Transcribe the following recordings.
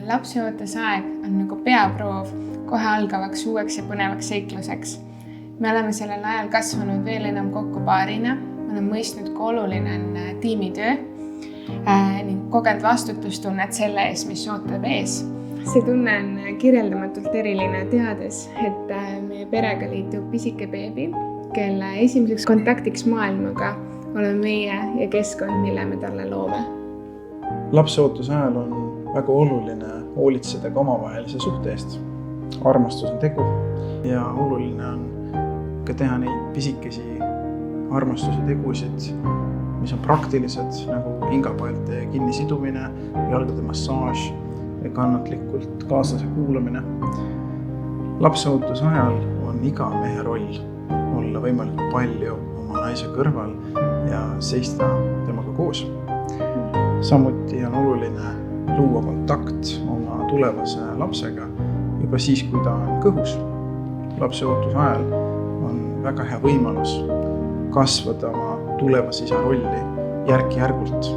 lapseootusaeg on nagu peaproov kohe algavaks uueks ja põnevaks seikluseks. Me oleme sellel ajal kasvanud veel enam kokku paarina, me oleme mõistnud, kui oluline on tiimitöö ning kogenud vastutustunnet selle ees, mis ootab ees. See tunne on kirjeldamatult eriline, teades, et meie perega liitub pisike beebi, kelle esimeseks kontaktiks maailmaga oleme meie ja keskkond, mille me talle loome. Lapseootuse ajal on väga oluline hoolitseda ka omavahelise suhte eest. Armastus on tegu ja oluline on ka teha neid pisikesi armastuse tegusid, mis on praktilised, nagu hingapaelte kinnisidumine, jalgade massaaž ja kannatlikult kaaslase kuulamine. Lapseootuse ajal on iga mehe roll olla võimalikult palju oma naise kõrval ja seista temaga koos. Samuti on oluline luua kontakt oma tulevase lapsega juba siis, kui ta on kõhus. Lapseootuse ajal on väga hea võimalus kasvada oma tulevase isa rolli järk-järgult.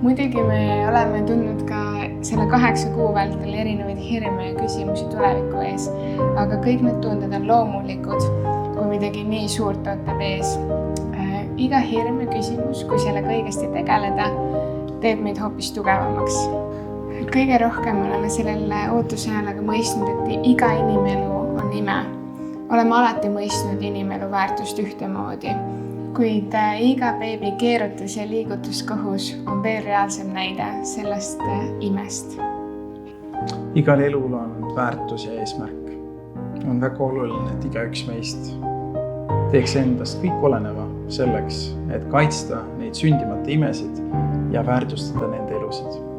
Muidugi me oleme tundnud ka selle 8 kuu vältel erinevaid hirme ja küsimusi tuleviku ees, aga kõik need tunded on loomulikud, kui midagi nii suurt ootab ees. Iga hirm ja küsimus, kui sellega õigesti tegeleda, teeb meid hoopis tugevamaks. Kõige rohkem oleme sellele ootuse ajal aga mõistnud, et iga inimelu on ime. Oleme alati mõistnud inimelu väärtust ühtemoodi, kuid iga beebi keerutus ja liigutus kõhus on veel reaalsem näide sellest imest. Igal elul on väärtus ja eesmärk. On väga oluline, et igaüks meist teeks endast kõik oleneva selleks, et kaitsta neid sündimata imesid ja väärtustada nende elusid.